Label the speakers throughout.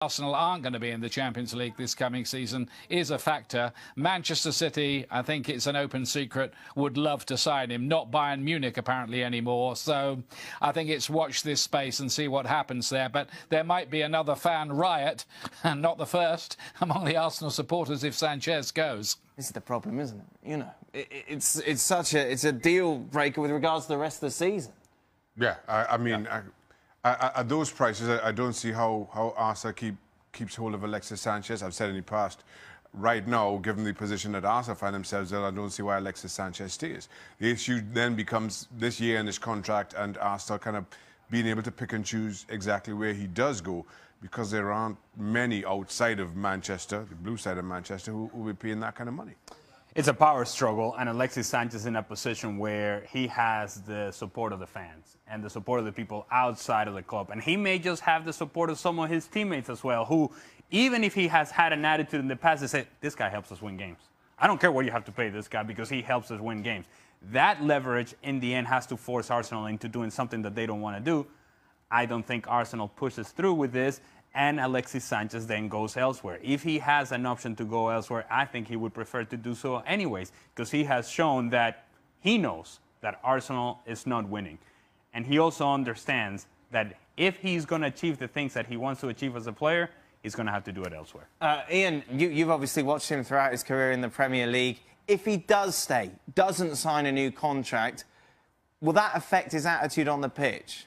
Speaker 1: Arsenal aren't going to be in the Champions League this coming season is a factor. Manchester City, I think it's an open secret, would love to sign him. Not Bayern Munich apparently anymore. So I think it's watch this space and see what happens there. But there might be another fan riot, and not the first, among the Arsenal supporters if Sanchez goes.
Speaker 2: This is the problem, isn't it? You know, it's a deal breaker with regards to the rest of the season.
Speaker 3: Yeah, I mean. Yeah. At those prices, I don't see how Arsenal keeps hold of Alexis Sanchez. I've said in the past, right now, given the position that Arsenal find themselves in, I don't see why Alexis Sanchez stays. The issue then becomes this year and this contract and Arsenal kind of being able to pick and choose exactly where he does go, because there aren't many outside of Manchester, the blue side of Manchester, who will be paying that kind of money.
Speaker 4: It's a power struggle, and Alexis Sanchez is in a position where he has the support of the fans and the support of the people outside of the club. And he may just have the support of some of his teammates as well, who, even if he has had an attitude in the past, they say, this guy helps us win games. I don't care what you have to pay this guy because he helps us win games. That leverage, in the end, has to force Arsenal into doing something that they don't want to do. I don't think Arsenal pushes through with this, and Alexis Sanchez then goes elsewhere. If he has an option to go elsewhere, I think he would prefer to do so anyways, because he has shown that he knows that Arsenal is not winning. And he also understands that if he's going to achieve the things that he wants to achieve as a player, he's going to have to do it elsewhere.
Speaker 2: Ian, you've obviously watched him throughout his career in the Premier League. If he does stay, doesn't sign a new contract, will that affect his attitude on the pitch?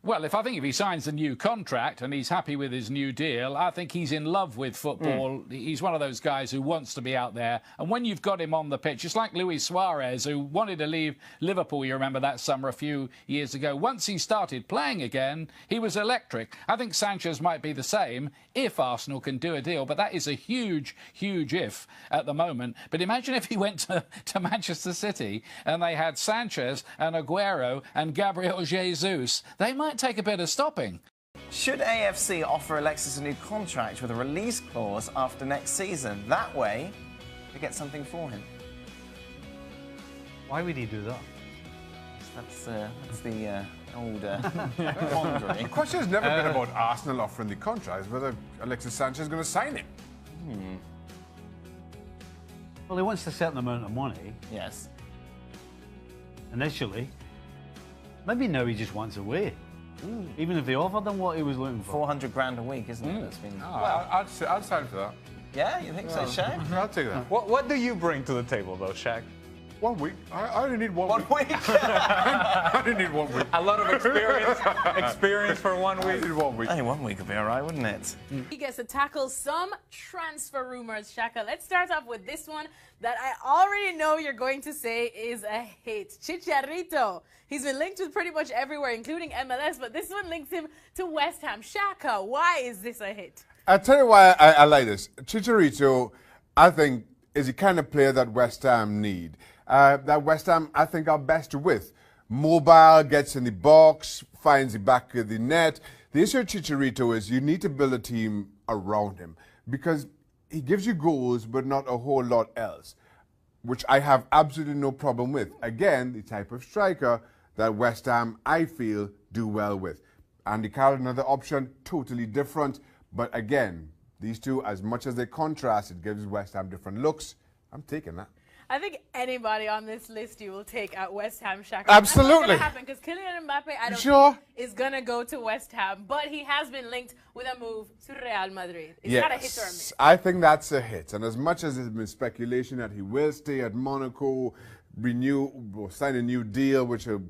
Speaker 1: Well, I think if he signs a new contract and he's happy with his new deal, I think he's in love with football. He's one of those guys who wants to be out there. And when you've got him on the pitch, it's like Luis Suarez, who wanted to leave Liverpool, you remember that summer a few years ago. Once he started playing again, he was electric. I think Sanchez might be the same if Arsenal can do a deal. But that is a huge, huge if at the moment. But imagine if he went to Manchester City and they had Sanchez and Aguero and Gabriel Jesus. They might take a bit of stopping.
Speaker 2: Should AFC offer Alexis a new contract with a release clause after next season? That way, we get something for him.
Speaker 5: Why would he do that?
Speaker 2: That's the old quandary.
Speaker 3: The question has never been about Arsenal offering the contract, it's whether Alexis Sanchez is going to sign him.
Speaker 5: Well, he wants a certain amount of money.
Speaker 2: Yes.
Speaker 5: Initially. Maybe now he just wants away. Even if they offered him what he was looking for.
Speaker 2: 400 grand a week, isn't it? That's been...
Speaker 3: Well, I'd sign for that.
Speaker 2: Yeah, you think so, Shaq?
Speaker 3: I'll take that.
Speaker 4: What do you bring to the table, though, Shaq?
Speaker 3: 1 week. I only need one week.
Speaker 2: 1 week?
Speaker 3: I only need 1 week.
Speaker 4: A lot of experience for 1
Speaker 3: I
Speaker 4: week.
Speaker 3: need 1 week.
Speaker 2: Only 1 week would be all right, wouldn't it?
Speaker 6: He gets to tackle some transfer rumors, Shaka. Let's start off with this one that I already know you're going to say is a hit. Chicharito. He's been linked with pretty much everywhere, including MLS, but this one links him to West Ham. Shaka, why is this a hit?
Speaker 3: I'll tell you why I like this. Chicharito, I think, is the kind of player that West Ham need. That West Ham, I think, are best with. Mobile, gets in the box, finds the back of the net. The issue with Chicharito is you need to build a team around him because he gives you goals, but not a whole lot else, which I have absolutely no problem with. Again, the type of striker that West Ham, I feel, do well with. Andy Carroll, another option, totally different. But again, these two, as much as they contrast, it gives West Ham different looks. I'm taking that.
Speaker 6: I think anybody on this list you will take at West Ham, Shaka.
Speaker 3: Absolutely.
Speaker 6: That's not going to happen because Kylian Mbappe, I don't think, is going to go to West Ham. But he has been linked with a move to Real Madrid. Is that a hit or a miss?
Speaker 3: I think that's a hit. And as much as there's been speculation that he will stay at Monaco, renew or sign a new deal, which will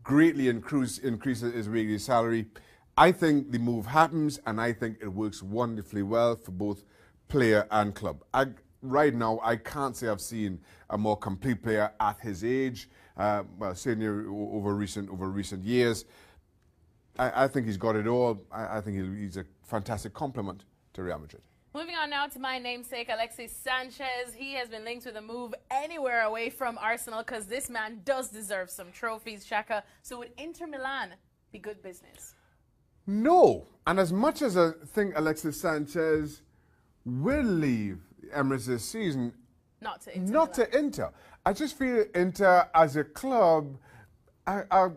Speaker 3: greatly increase his weekly salary, I think the move happens, and I think it works wonderfully well for both player and club. Right now, I can't say I've seen a more complete player at his age. Well, certainly over recent years. I think he's got it all. I think he's a fantastic complement to Real Madrid.
Speaker 6: Moving on now to my namesake, Alexis Sanchez. He has been linked with a move anywhere away from Arsenal because this man does deserve some trophies, Shaka. So would Inter Milan be good business?
Speaker 3: No. And as much as I think Alexis Sanchez will leave Emirates this season,
Speaker 6: not to Inter.
Speaker 3: Not to Inter. I just feel Inter as a club are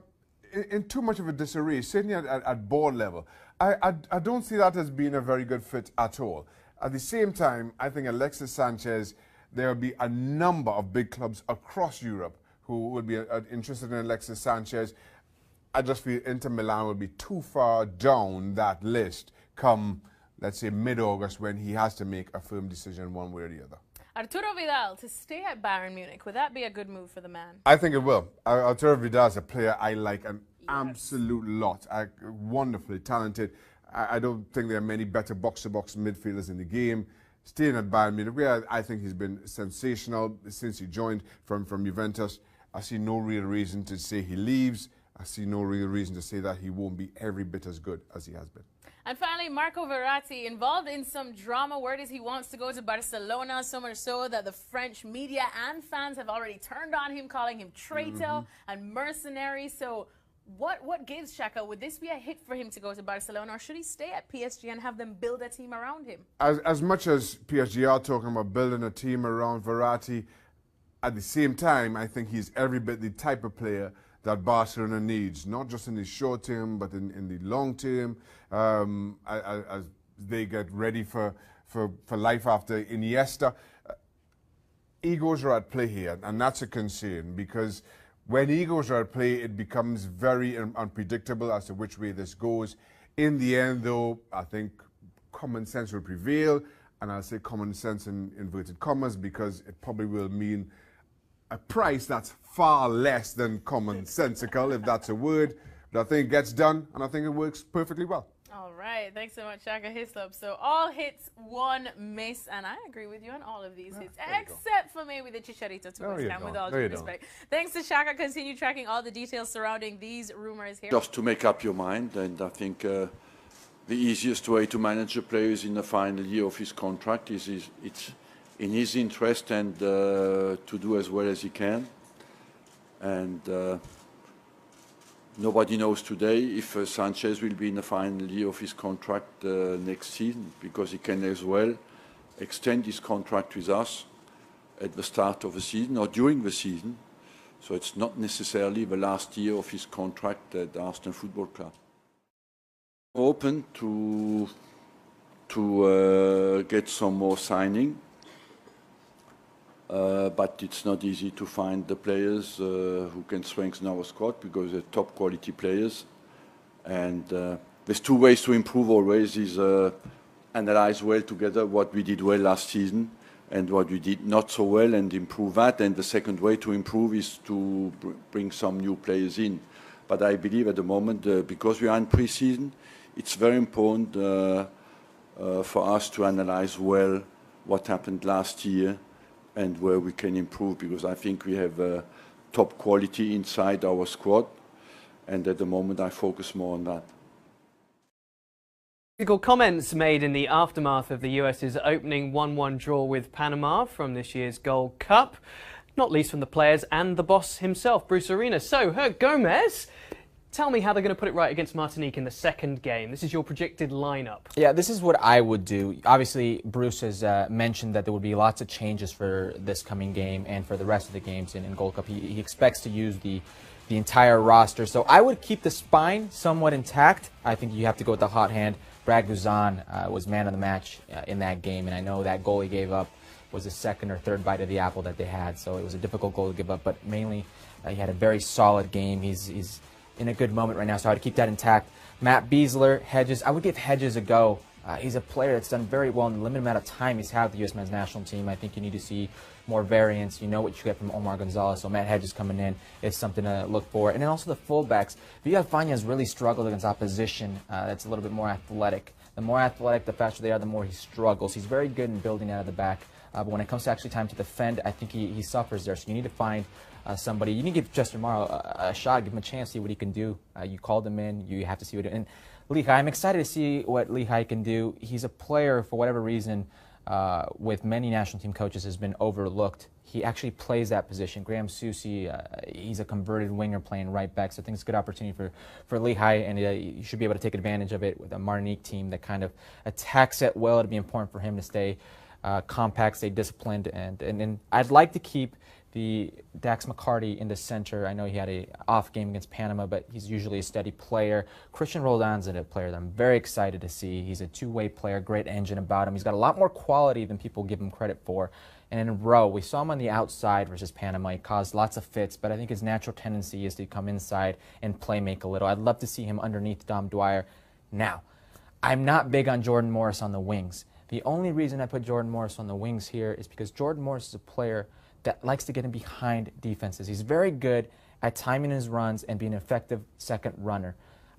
Speaker 3: in too much of a disarray, certainly at board level. I don't see that as being a very good fit at all. At the same time, I think Alexis Sanchez, there will be a number of big clubs across Europe who will be interested in Alexis Sanchez. I just feel Inter Milan will be too far down that list come, let's say, mid-August, when he has to make a firm decision one way or the other.
Speaker 6: Arturo Vidal to stay at Bayern Munich. Would that be a good move for the man?
Speaker 3: I think it will. Arturo Vidal is a player I like an absolute lot. Wonderfully talented. I don't think there are many better box-to-box midfielders in the game. Staying at Bayern Munich, where I think he's been sensational since he joined from Juventus. I see no real reason to say he leaves. I see no real reason to say that he won't be every bit as good as he has been.
Speaker 6: And finally, Marco Verratti involved in some drama. Word is he wants to go to Barcelona, so much so that the French media and fans have already turned on him, calling him traitor and mercenary. So what gives Xhaka? Would this be a hit for him to go to Barcelona, or should he stay at PSG and have them build a team around him?
Speaker 3: As much as PSG are talking about building a team around Verratti, at the same time, I think he's every bit the type of player that Barcelona needs, not just in the short term, but in the long term, as they get ready for life after Iniesta. Egos are at play here, and that's a concern, because when egos are at play, it becomes very unpredictable as to which way this goes. In the end, though, I think common sense will prevail, and I'll say common sense in inverted commas, because it probably will mean a price that's far less than commonsensical, if that's a word. But I think it gets done, and I think it works perfectly well.
Speaker 6: All right. Thanks so much, Xhaka Hislop. So all hits, one miss, and I agree with you on all of these hits, except for maybe the Chicharito to West Ham, with all due respect. Thanks to Xhaka. Continue tracking all the details surrounding these rumors here.
Speaker 7: Just to make up your mind, and I think the easiest way to manage a player is in the final year of his contract. It's in his interest and to do as well as he can. And nobody knows today if Sanchez will be in the final year of his contract next season, because he can as well extend his contract with us at the start of the season or during the season. So it's not necessarily the last year of his contract at Arsenal Football Club. Open to get some more signing. But it's not easy to find the players who can strengthen our squad, because they're top quality players. And there's two ways to improve always, is analyze well together what we did well last season and what we did not so well, and improve that. And the second way to improve is to bring some new players in. But I believe at the moment, because we are in pre-season, it's very important for us to analyze well what happened last year and where we can improve, because I think we have top quality inside our squad, and at the moment I focus more on that.
Speaker 8: Critical comments made in the aftermath of the US's opening 1-1 draw with Panama from this year's Gold Cup, not least from the players and the boss himself, Bruce Arena. So, Herc Gomez, tell me how they're going to put it right against Martinique in the second game. This is your projected lineup.
Speaker 9: Yeah, this is what I would do. Obviously, Bruce has mentioned that there would be lots of changes for this coming game and for the rest of the games in Gold Cup. He expects to use the entire roster. So I would keep the spine somewhat intact. I think you have to go with the hot hand. Brad Guzan was man of the match in that game, and I know that goal he gave up was the second or third bite of the apple that they had. So it was a difficult goal to give up, but mainly he had a very solid game. He's in a good moment right now, so I would keep that intact. Matt Beasler, Hedges, I would give Hedges a go. He's a player that's done very well in the limited amount of time he's had with the U.S. men's national team. I think you need to see more variance. You know what you get from Omar Gonzalez, so Matt Hedges coming in is something to look for. And then also the fullbacks. Villafana has really struggled against opposition that's a little bit more athletic. The more athletic, the faster they are, the more he struggles. He's very good in building out of the back, but when it comes to actually time to defend, I think he suffers there. So you need to find somebody. You need to give Justin Morrow a shot, give him a chance, see what he can do. You called him in, you have to see what and Lehigh, I'm excited to see what Lehigh can do. He's a player, for whatever reason, with many national team coaches, has been overlooked. He actually plays that position. Graham Susi, he's a converted winger playing right back, so I think it's a good opportunity for Lehigh, and you should be able to take advantage of it with a Martinique team that kind of attacks it well. It'd be important for him to stay compact, stay disciplined, and I'd like to keep the Dax McCarty in the center. I know he had an off game against Panama, but he's usually a steady player. Christian Roldan's a player that I'm very excited to see. He's a two-way player, great engine about him. He's got a lot more quality than people give him credit for. And in row, we saw him on the outside versus Panama. He caused lots of fits, but I think his natural tendency is to come inside and play make a little. I'd love to see him underneath Dom Dwyer. Now, I'm not big on Jordan Morris on the wings. The only reason I put Jordan Morris on the wings here is because Jordan Morris is a player that likes to get in behind defenses. He's very good at timing his runs and being an effective second runner.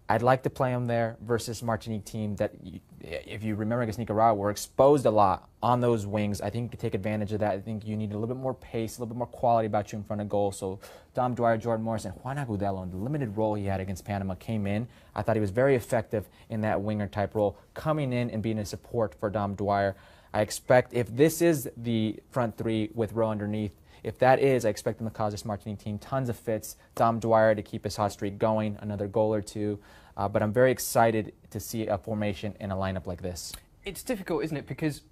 Speaker 9: I'd like to play him there versus Martinique team that, if you remember against Nicaragua, were exposed a lot on those wings. I think you could take advantage of that. I think you need a little bit more pace, a little bit more quality about you in front of goal. So Dom Dwyer, Jordan Morris, and Juan Agudelo, in the limited role he had against Panama, came in. I thought he was very effective in that winger-type role, coming in and being a support for Dom Dwyer. I expect, if this is the front three with Rowe underneath, if that is, I expect them to cause this Martinique team tons of fits. Dom Dwyer to keep his hot streak going, another goal or two. But I'm very excited to see a formation in a lineup like this.
Speaker 8: It's difficult, isn't it? Because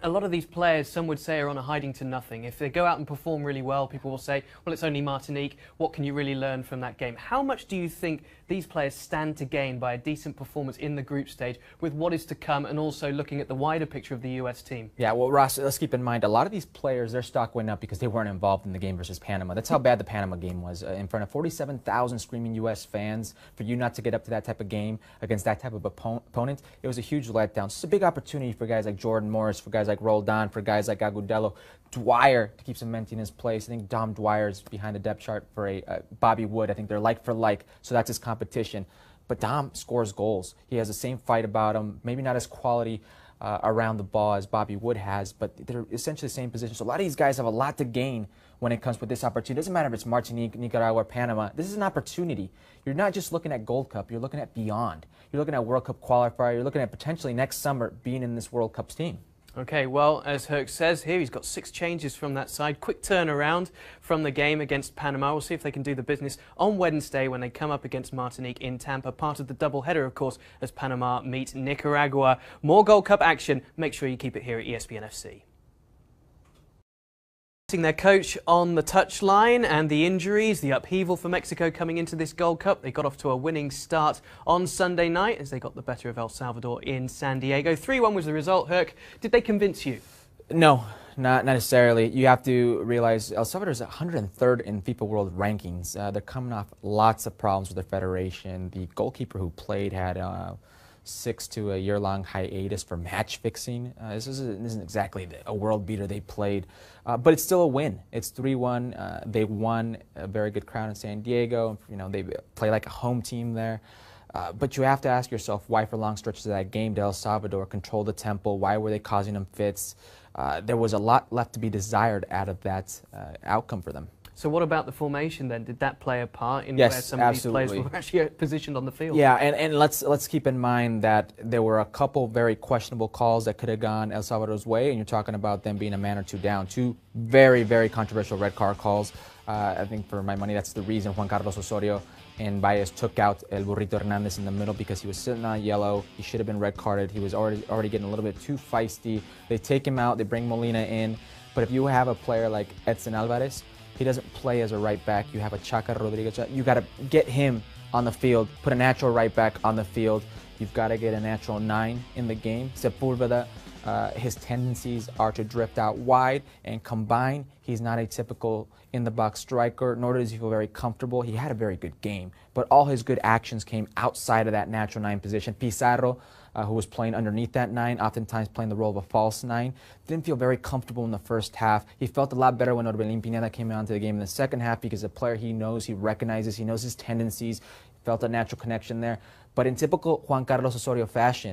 Speaker 8: a lot of these players, some would say, are on a hiding to nothing. If they go out and perform really well, people will say, well, it's only Martinique. What can you really learn from that game? How much do you think these players stand to gain by a decent performance in the group stage with what is to come, and also looking at the wider picture of the US team? Yeah,
Speaker 9: well, Ross, let's keep in mind, a lot of these players, their stock went up because they weren't involved in the game versus Panama. That's how bad the Panama game was. In front of 47,000 screaming US fans, for you not to get up to that type of game against that type of opponent, it was a huge letdown. It's a big opportunity for guys like Jordan Morris, for guys like Roldan, for guys like Agudelo. Dwyer to keep cementing his place. I think Dom Dwyer is behind the depth chart for Bobby Wood. I think they're like for like, so that's his competition. But Dom scores goals. He has the same fight about him, maybe not as quality around the ball as Bobby Wood has, but they're essentially the same position. So a lot of these guys have a lot to gain when it comes with this opportunity. It doesn't matter if it's Martinique, Nicaragua, or Panama. This is an opportunity. You're not just looking at Gold Cup. You're looking at beyond. You're looking at World Cup qualifier. You're looking at potentially next summer being in this World Cup team.
Speaker 8: Okay, well, as Herc says here, he's got 6 changes from that side. Quick turnaround from the game against Panama. We'll see if they can do the business on Wednesday when they come up against Martinique in Tampa. Part of the double-header, of course, as Panama meet Nicaragua. More Gold Cup action. Make sure you keep it here at ESPN FC. Their coach on the touchline, and the injuries, the upheaval for Mexico coming into this Gold Cup. They got off to a winning start on Sunday night as they got the better of El Salvador in San Diego. 3-1 was the result. Herc, did they convince you?
Speaker 9: No, not necessarily. You have to realize El Salvador is 103rd in FIFA World Rankings. They're coming off lots of problems with their federation. The goalkeeper who played had 6 to a year-long hiatus for match fixing. This isn't exactly a world beater they played, but it's still a win. It's 3-1. They won, a very good crowd in San Diego. You know, they play like a home team there. But you have to ask yourself, why for long stretches of that game did El Salvador control the tempo? Why were they causing them fits? There was a lot left to be desired out of that outcome for them.
Speaker 8: So what about the formation then? Did that play a part in where some of these players were actually positioned on the field?
Speaker 9: Yeah, and let's keep in mind that there were a couple very questionable calls that could have gone El Salvador's way, and you're talking about them being a man or two down. 2 very, very controversial red card calls. I think for my money, that's the reason Juan Carlos Osorio and Baez took out El Burrito Hernandez in the middle, because he was sitting on yellow. He should have been red carded. He was already getting a little bit too feisty. They take him out. They bring Molina in. But if you have a player like Edson Alvarez, he doesn't play as a right back. You have a Chaca Rodriguez. You got to get him on the field, put a natural right back on the field. You've got to get a natural 9 in the game. Sepulveda, his tendencies are to drift out wide and combine. He's not a typical in-the-box striker, nor does he feel very comfortable. He had a very good game, but all his good actions came outside of that natural 9 position. Pizarro, who was playing underneath that 9, oftentimes playing the role of a false 9, didn't feel very comfortable in the first half. He felt a lot better when Orbelín Pineda came onto the game in the second half, because a player he knows, he recognizes, he knows his tendencies, felt a natural connection there. But in typical Juan Carlos Osorio fashion,